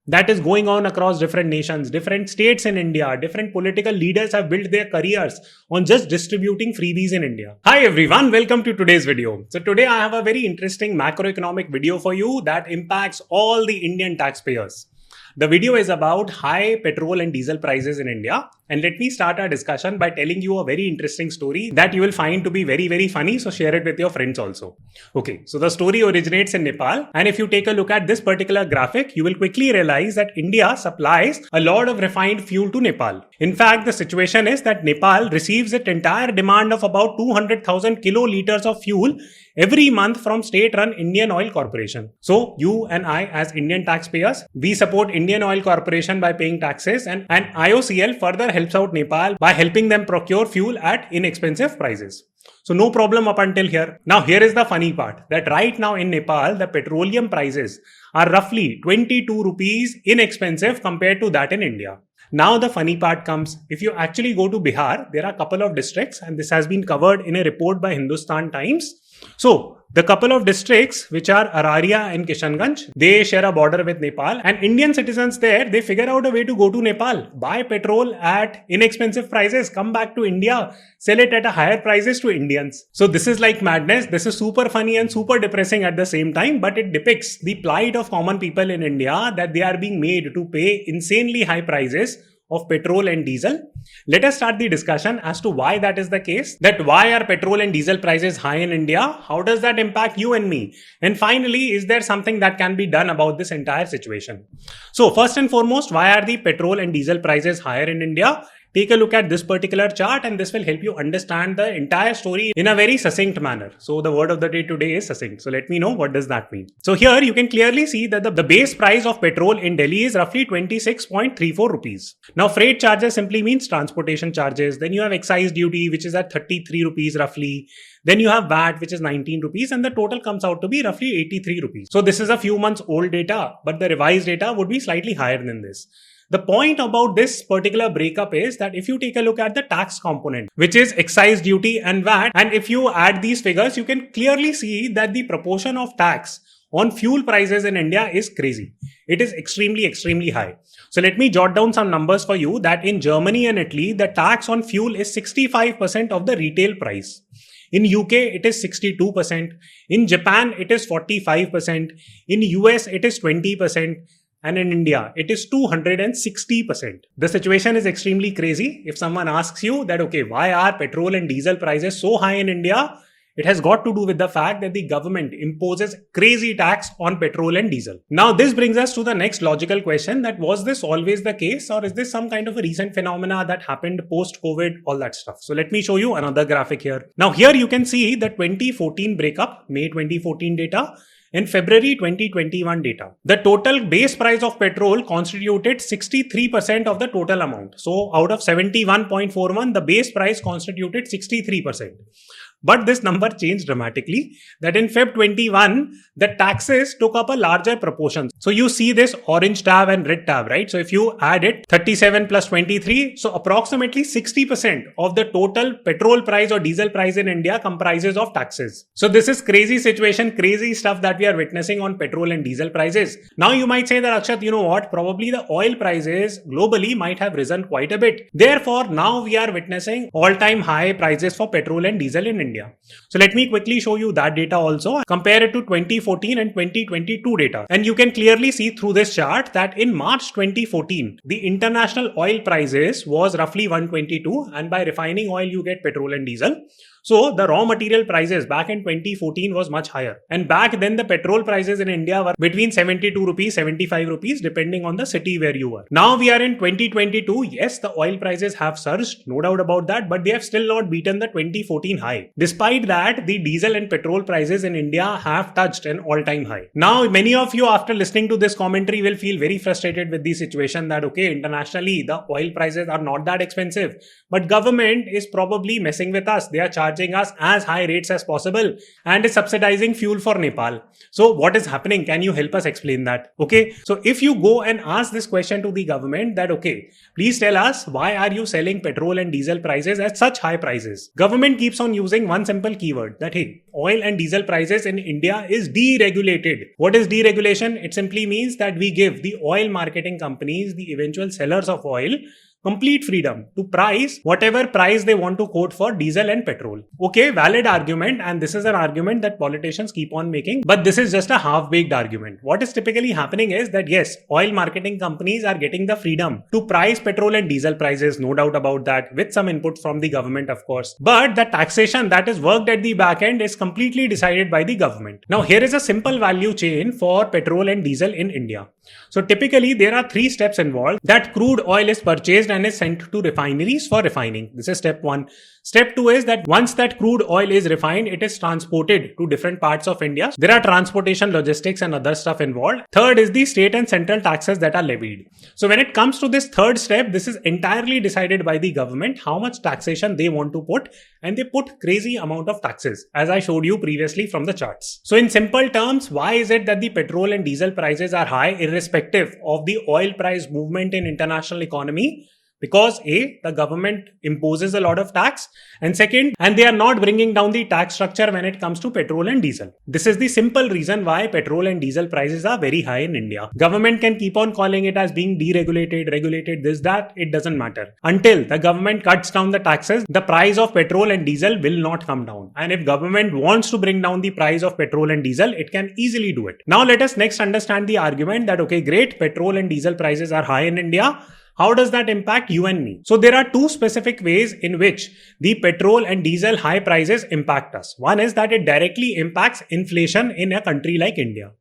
that is going on across different nations, different states in India. Different political leaders have built their careers on just distributing freebies in India. Hi everyone, welcome to today's video. So today I have a very interesting macroeconomic video for you that impacts all the Indian taxpayers. The video is about high petrol and diesel prices in India. And let me start our discussion by telling you a very interesting story that you will find to be very, very funny. So share it with your friends also. Okay, so the story originates in Nepal. And if you take a look at this particular graphic, you will quickly realize that India supplies a lot of refined fuel to Nepal. In fact, the situation is that Nepal receives its entire demand of about 200,000 kiloliters of fuel every month from state-run Indian Oil Corporation. So you and I as Indian taxpayers, we support Indian Oil Corporation by paying taxes, and IOCL further helps out Nepal by helping them procure fuel at inexpensive prices. So no problem up until here. Now here is the funny part, that right now in Nepal, the petroleum prices are roughly 22 rupees inexpensive compared to that in India. Now the funny part comes, if you actually go to Bihar, there are a couple of districts, and this has been covered in a report by Hindustan Times. So the couple of districts which are Araria and Kishanganj, they share a border with Nepal, and Indian citizens there, they figure out a way to go to Nepal, buy petrol at inexpensive prices, come back to India, sell it at a higher prices to Indians. So this is like madness. This is super funny and super depressing at the same time, but it depicts the plight of common people in India, that they are being made to pay insanely high prices of petrol and diesel. Let us start the discussion as to why that is the case, that why are petrol and diesel prices high in India? How does that impact you and me? And finally, is there something that can be done about this entire situation? So first and foremost, why are the petrol and diesel prices higher in India? Take a look at this particular chart, and this will help you understand the entire story in a very succinct manner. So the word of the day today is succinct. So let me know, what does that mean? So here you can clearly see that the base price of petrol in Delhi is roughly 26.34 rupees. Now freight charges simply means transportation charges. Then you have excise duty, which is at 33 rupees roughly. Then you have VAT, which is 19 rupees, and the total comes out to be roughly 83 rupees. So this is a few months old data, but the revised data would be slightly higher than this. The point about this particular breakup is that if you take a look at the tax component, which is excise duty and VAT, and if you add these figures, you can clearly see that the proportion of tax on fuel prices in India is crazy. It is extremely, extremely high. So let me jot down some numbers for you, that in Germany and Italy, the tax on fuel is 65% of the retail price. In UK, it is 62%. In Japan, it is 45%. In US, it is 20%. And in India, it is 260%. The situation is extremely crazy. If someone asks you that, okay, why are petrol and diesel prices so high in India? It has got to do with the fact that the government imposes crazy tax on petrol and diesel. Now, this brings us to the next logical question, that was this always the case, or is this some kind of a recent phenomena that happened post-COVID, all that stuff? So let me show you another graphic here. Now here you can see the 2014 breakup, May 2014 data. In February 2021 data, the total base price of petrol constituted 63% of the total amount. So out of 71.41, the base price constituted 63%. But this number changed dramatically, that in Feb 21, the taxes took up a larger proportion. So you see this orange tab and red tab, right? So if you add it, 37 plus 23, so approximately 60% of the total petrol price or diesel price in India comprises of taxes. So this is crazy situation, crazy stuff that we are witnessing on petrol and diesel prices. Now you might say that, Akshat, you know what? Probably the oil prices globally might have risen quite a bit. Therefore, now we are witnessing all-time high prices for petrol and diesel in India. So let me quickly show you that data also. Compare it to 2014 and 2022 data. And you can clearly see through this chart that in March 2014, the international oil prices was roughly 122, and by refining oil, you get petrol and diesel. So the raw material prices back in 2014 was much higher. And back then the petrol prices in India were between 72 rupees, 75 rupees, depending on the city where you were. Now we are in 2022. Yes, the oil prices have surged, no doubt about that, but they have still not beaten the 2014 high. Despite that, the diesel and petrol prices in India have touched an all-time high. Now, many of you after listening to this commentary will feel very frustrated with the situation that, okay, internationally, the oil prices are not that expensive, but government is probably messing with us. They are charging us as high rates as possible and is subsidizing fuel for Nepal. So what is happening? Can you help us explain that? Okay. So if you go and ask this question to the government that, okay, please tell us, why are you selling petrol and diesel prices at such high prices? Government keeps on using using one simple keyword that, hey, oil and diesel prices in India is deregulated. What is deregulation? It simply means that we give the oil marketing companies, the eventual sellers of oil, complete freedom to price whatever price they want to quote for diesel and petrol. Okay, valid argument, and this is an argument that politicians keep on making, but this is just a half-baked argument. What is typically happening is that yes, oil marketing companies are getting the freedom to price petrol and diesel prices, no doubt about that, with some input from the government, of course. But the taxation that is worked at the back end is completely decided by the government. Now, here is a simple value chain for petrol and diesel in India. So typically there are 3 steps involved. That crude oil is purchased and is sent to refineries for refining. This is step 1. Step 2 is that once that crude oil is refined, it is transported to different parts of India. There are transportation, logistics and other stuff involved. Third is the state and central taxes that are levied. So when it comes to this third step, this is entirely decided by the government, how much taxation they want to put, and they put crazy amount of taxes, as I showed you previously from the charts. So in simple terms, why is it that the petrol and diesel prices are high irrespective of the oil price movement in international economy? Because A, the government imposes a lot of tax, and second, and they are not bringing down the tax structure when it comes to petrol and diesel. This is the simple reason why petrol and diesel prices are very high in India. Government can keep on calling it as being deregulated, regulated, this, that, it doesn't matter. Until the government cuts down the taxes, the price of petrol and diesel will not come down. And if government wants to bring down the price of petrol and diesel, it can easily do it. Now let us next understand the argument that, okay, great, petrol and diesel prices are high in India. How does that impact you and me? So there are 2 specific ways in which the petrol and diesel high prices impact us. One is that it directly impacts inflation in a country like India.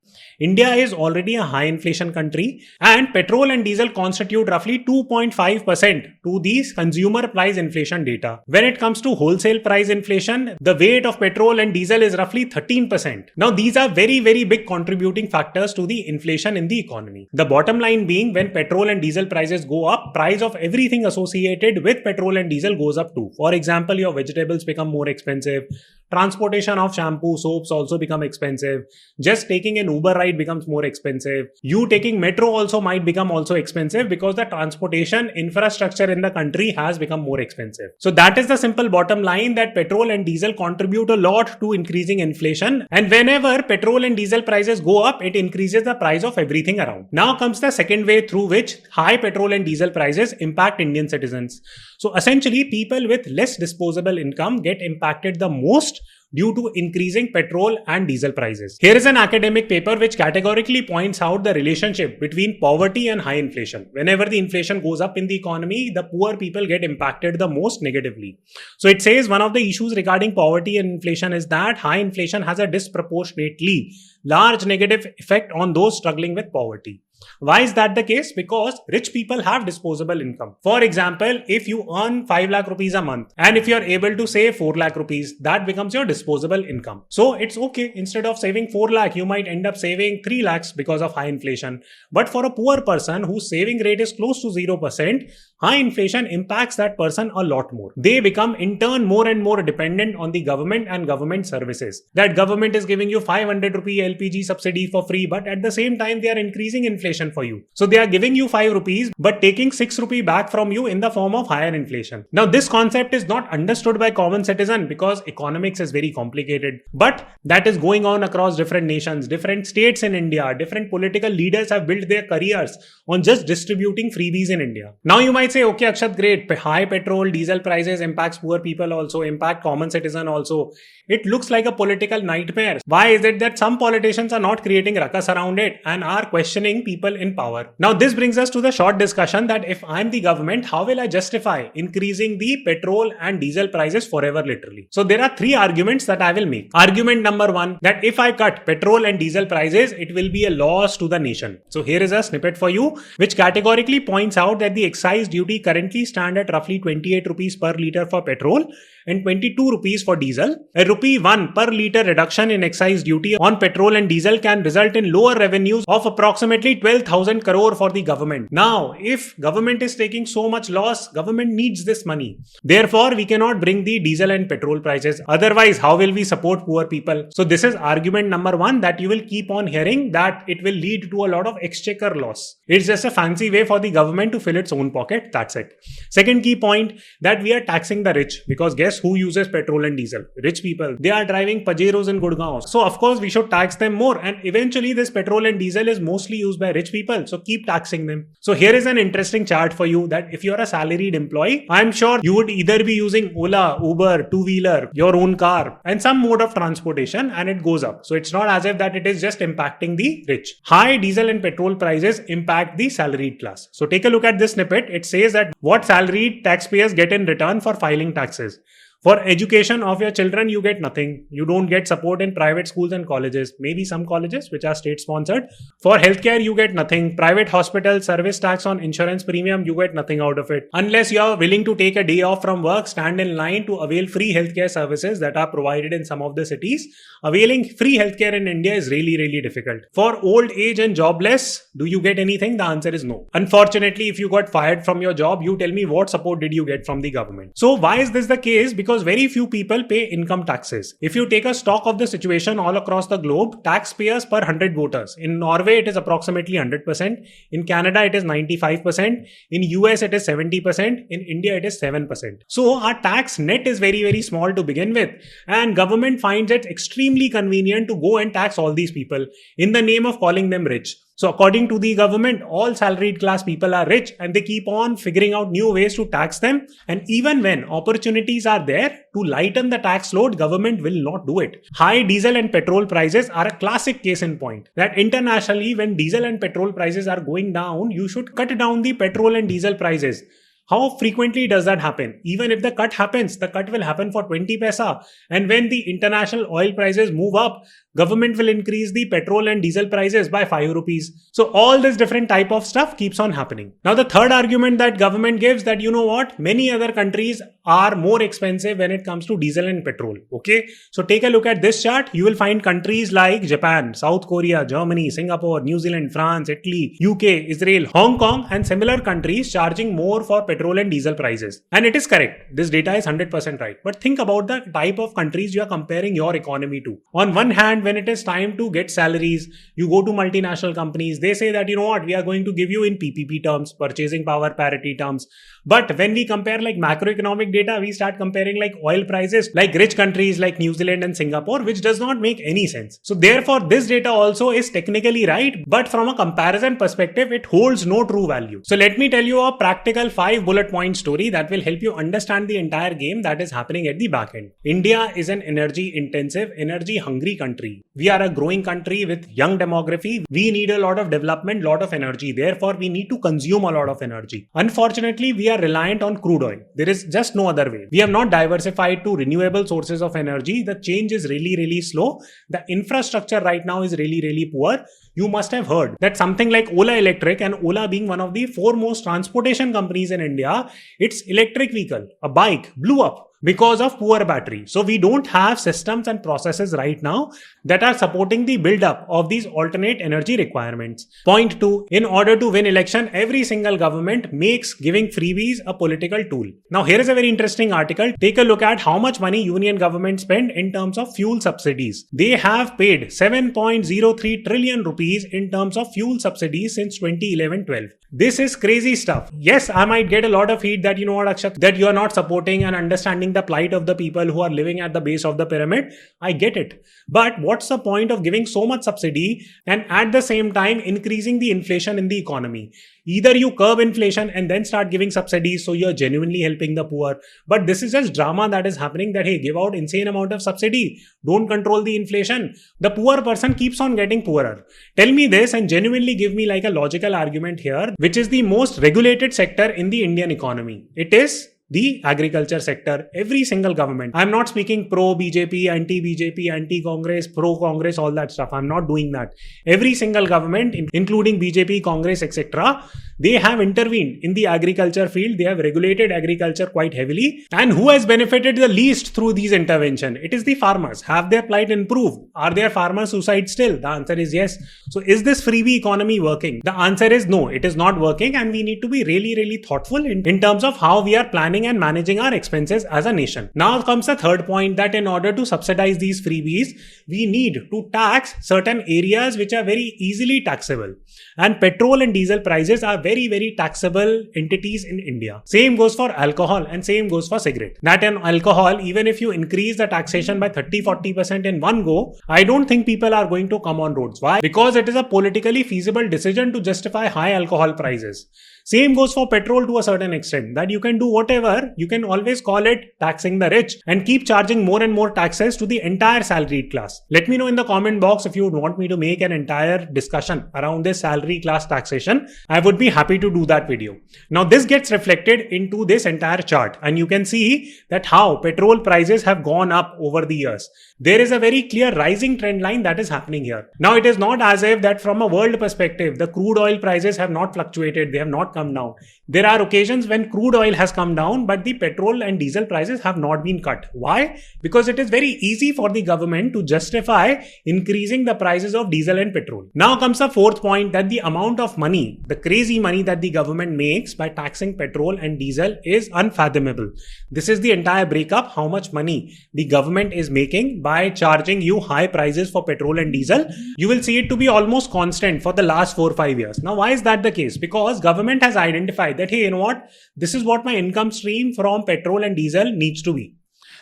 India is already a high inflation country, and petrol and diesel constitute roughly 2.5% to the consumer price inflation data. When it comes to wholesale price inflation, the weight of petrol and diesel is roughly 13%. Now these are very, very big contributing factors to the inflation in the economy. The bottom line being, when petrol and diesel prices go up, price of everything associated with petrol and diesel goes up too. For example, your vegetables become more expensive. Transportation of shampoo, soaps also become expensive. Just taking an Uber ride becomes more expensive. You taking metro also might become also expensive because the transportation infrastructure in the country has become more expensive. So that is the simple bottom line, that petrol and diesel contribute a lot to increasing inflation. And whenever petrol and diesel prices go up, it increases the price of everything around. Now comes the second way through which high petrol and diesel prices impact Indian citizens. So essentially, people with less disposable income get impacted the most due to increasing petrol and diesel prices. Here is an academic paper which categorically points out the relationship between poverty and high inflation. Whenever the inflation goes up in the economy, the poor people get impacted the most negatively. So it says one of the issues regarding poverty and inflation is that high inflation has a disproportionately large negative effect on those struggling with poverty. Why is that the case? Because rich people have disposable income. For example, if you earn 5 lakh rupees a month and if you are able to save 4 lakh rupees, that becomes your disposable income. So it's okay. Instead of saving 4 lakh, you might end up saving 3 lakhs because of high inflation. But for a poor person whose saving rate is close to 0%, high inflation impacts that person a lot more. They become in turn more and more dependent on the government and government services. That government is giving you 500 rupee LPG subsidy for free, but at the same time they are increasing inflation for you. So they are giving you 5 rupees but taking 6 rupee back from you in the form of higher inflation. Now this concept is not understood by common citizen because economics is very complicated, but that is going on across different nations, different states in India. Different political leaders have built their careers on just distributing freebies in India. Now you might say, okay Akshat, great, high petrol, diesel prices impacts poor people also, impact common citizen also. It looks like a political nightmare. Why is it that some politicians are not creating ruckus around it and are questioning people in power? Now this brings us to the short discussion that if I'm the government, how will I justify increasing the petrol and diesel prices forever literally? So there are 3 arguments that I will make. Argument number 1, that if I cut petrol and diesel prices, it will be a loss to the nation. So here is a snippet for you which categorically points out that the excise duty currently stand at roughly 28 rupees per litre for petrol and 22 rupees for diesel. A rupee 1 per litre reduction in excise duty on petrol and diesel can result in lower revenues of approximately 12,000 crore for the government. Now, if government is taking so much loss, government needs this money. Therefore, we cannot bring the diesel and petrol prices. Otherwise, how will we support poor people? So this is argument number one that you will keep on hearing, that it will lead to a lot of exchequer loss. It's just a fancy way for the government to fill its own pocket. That's it. Second key point, that we are taxing the rich, because guess who uses petrol and diesel? Rich people. They are driving Pajeros in Gurgaon. So of course we should tax them more, and eventually this petrol and diesel is mostly used by rich people. So keep taxing them. So here is an interesting chart for you, that if you are a salaried employee, I'm sure you would either be using Ola, Uber, two-wheeler, your own car, and some mode of transportation, and it goes up. So it's not as if that it is just impacting the rich. High diesel and petrol prices impact the salaried class. So take a look at this snippet. It says that what salaried taxpayers get in return for filing taxes. For education of your children, you get nothing. You don't get support in private schools and colleges. Maybe some colleges which are state sponsored. For healthcare, you get nothing. Private hospital, service tax on insurance premium, you get nothing out of it. Unless you are willing to take a day off from work, stand in line to avail free healthcare services that are provided in some of the cities. Availing free healthcare in India is really, really difficult. For old age and jobless, do you get anything? The answer is no. Unfortunately, if you got fired from your job, you tell me what support did you get from the government? So why is this the case? Because very few people pay income taxes. If you take a stock of the situation all across the globe, taxpayers per 100 voters. In Norway, it is approximately 100%. In Canada, it is 95%. In US, it is 70%. In India, it is 7%. So our tax net is very, very small to begin with. And government finds it extremely convenient to go and tax all these people in the name of calling them rich. So according to the government, all salaried class people are rich, and they keep on figuring out new ways to tax them. And even when opportunities are there to lighten the tax load, government will not do it. High diesel and petrol prices are a classic case in point, that internationally, when diesel and petrol prices are going down, you should cut down the petrol and diesel prices. How frequently does that happen? Even if the cut happens, the cut will happen for 20 paisa. And when the international oil prices move up, government will increase the petrol and diesel prices by 5 rupees. So all this different type of stuff keeps on happening. Now the third argument that government gives, that you know what, many other countries are more expensive when it comes to diesel and petrol. Okay, so take a look at this chart. You will find countries like Japan, South Korea, Germany, Singapore, New Zealand, France, Italy, UK, Israel, Hong Kong, and similar countries charging more for petrol and diesel prices. And it is correct. This data is 100% right. But think about the type of countries you are comparing your economy to. On one hand, when it is time to get salaries, you go to multinational companies. They say that, you know what, we are going to give you in PPP terms, purchasing power parity terms. But when we compare like macroeconomic data, we start comparing like oil prices, like rich countries like New Zealand and Singapore, which does not make any sense. So therefore, this data also is technically right, but from a comparison perspective, it holds no true value. So let me tell you a practical 5 bullet point story that will help you understand the entire game that is happening at the back end. India is an energy intensive, energy hungry country. We are a growing country with young demography. We need a lot of development, lot of energy. Therefore, we need to consume a lot of energy. Unfortunately, we are reliant on crude oil. There is just no other way. We have not diversified to renewable sources of energy. The change is really, really slow. The infrastructure right now is really, really poor. You must have heard that something like Ola Electric, and Ola being one of the foremost transportation companies in India, its electric vehicle, a bike, blew up because of poor battery. So we don't have systems and processes right now that are supporting the build-up of these alternate energy requirements. Point 2, in order to win election, every single government makes giving freebies a political tool. Now here is a very interesting article. Take a look at how much money union government spend in terms of fuel subsidies. They have paid 7.03 trillion rupees in terms of fuel subsidies since 2011-12. This is crazy stuff. Yes, I might get a lot of heat that, you know what, Akshat, that you are not supporting and understanding the plight of the people who are living at the base of the pyramid. I get it. But what's the point of giving so much subsidy and at the same time increasing the inflation in the economy? Either you curb inflation and then start giving subsidies so you're genuinely helping the poor. But this is just drama that is happening, that hey, give out insane amount of subsidy. Don't control the inflation. The poor person keeps on getting poorer. Tell me this and genuinely give me like a logical argument here, which is the most regulated sector in the Indian economy. It is the agriculture sector. Every single government. I'm not speaking pro-BJP, anti-BJP, anti-Congress, pro-Congress, all that stuff. I'm not doing that. Every single government, including BJP, Congress, etc., they have intervened in the agriculture field. They have regulated agriculture quite heavily. And who has benefited the least through these intervention? It is the farmers. Have their plight improved? Are there farmer suicide still? The answer is yes. So is this freebie economy working? The answer is no, it is not working, and we need to be really thoughtful in terms of how we are planning and managing our expenses as a nation. Now comes the third point, that in order to subsidize these freebies, we need to tax certain areas which are very easily taxable. And petrol and diesel prices are very taxable entities in India. Same goes for alcohol and same goes for cigarette. That in alcohol, even if you increase the taxation by 30-40% in one go, I don't think people are going to come on roads. Why? Because it is a politically feasible decision to justify high alcohol prices. Same goes for petrol to a certain extent, that you can do whatever, you can always call it taxing the rich and keep charging more and more taxes to the entire salaried class. Let me know in the comment box if you would want me to make an entire discussion around this salary class taxation. I would be happy to do that video. Now this gets reflected into this entire chart, and you can see that how petrol prices have gone up over the years. There is a very clear rising trend line that is happening here. Now it is not as if that from a world perspective, the crude oil prices have not fluctuated, they have not come down. There are occasions when crude oil has come down, but the petrol and diesel prices have not been cut. Why? Because it is very easy for the government to justify increasing the prices of diesel and petrol. Now comes the fourth point, that the amount of money, the crazy money that the government makes by taxing petrol and diesel is unfathomable. This is the entire breakup, how much money the government is making by charging you high prices for petrol and diesel. You will see it to be almost constant for the last 4-5 years. Now why is that the case? Because government has identified that, hey, you know what, this is what my income stream from petrol and diesel needs to be.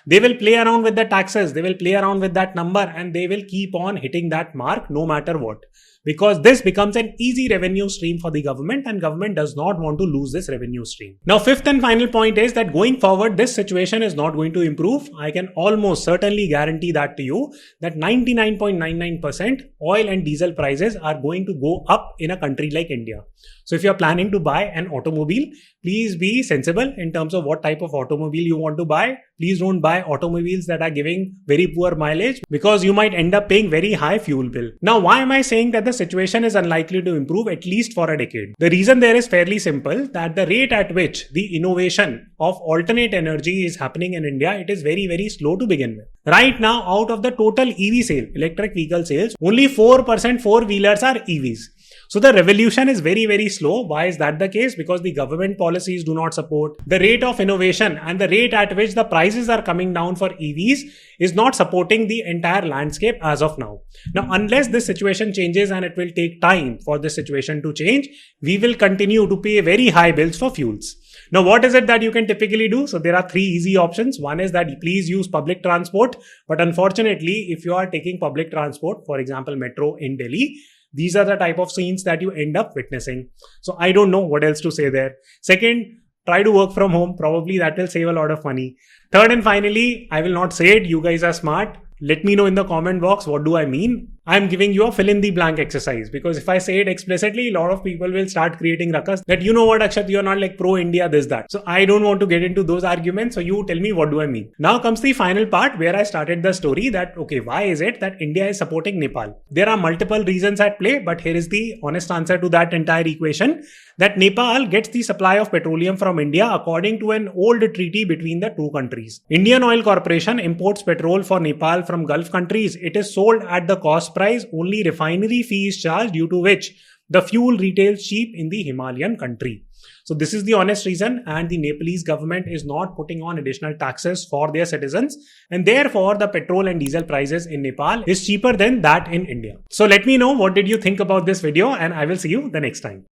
They will play around with the taxes, they will play around with that number, and they will keep on hitting that mark no matter what. Because this becomes an easy revenue stream for the government, and government does not want to lose this revenue stream. Now, fifth and final point is that going forward, this situation is not going to improve. I can almost certainly guarantee that to you, that 99.99% oil and diesel prices are going to go up in a country like India. So if you're planning to buy an automobile, please be sensible in terms of what type of automobile you want to buy. Please don't buy automobiles that are giving very poor mileage, because you might end up paying very high fuel bill. Now, why am I saying that the situation is unlikely to improve at least for a decade? The reason there is fairly simple, that the rate at which the innovation of alternate energy is happening in India, it is very slow to begin with. Right now, out of the total EV sale, electric vehicle sales, only 4% four-wheelers are EVs. So the revolution is very slow. Why is that the case? Because the government policies do not support. The rate of innovation and the rate at which the prices are coming down for EVs is not supporting the entire landscape as of now. Now, unless this situation changes, and it will take time for this situation to change, we will continue to pay very high bills for fuels. Now, what is it that you can typically do? So there are three easy options. One is that please use public transport. But unfortunately, if you are taking public transport, for example, metro in Delhi, these are the type of scenes that you end up witnessing. So I don't know what else to say there. Second, try to work from home. Probably that will save a lot of money. Third and finally, I will not say it. You guys are smart. Let me know in the comment box, what do I mean? I'm giving you a fill in the blank exercise, because if I say it explicitly, a lot of people will start creating ruckus that, you know what, Akshat, you're not like pro India, this, that. So I don't want to get into those arguments. So you tell me, what do I mean? Now comes the final part where I started the story, that, okay, why is it that India is supporting Nepal? There are multiple reasons at play, but here is the honest answer to that entire equation, that Nepal gets the supply of petroleum from India according to an old treaty between the two countries. Indian Oil Corporation imports petrol for Nepal from Gulf countries. It is sold at the cost price, only refinery fee is charged, due to which the fuel retails cheap in the Himalayan country. So this is the honest reason, and the Nepalese government is not putting on additional taxes for their citizens, and therefore the petrol and diesel prices in Nepal is cheaper than that in India. So let me know, what did you think about this video, and I will see you the next time.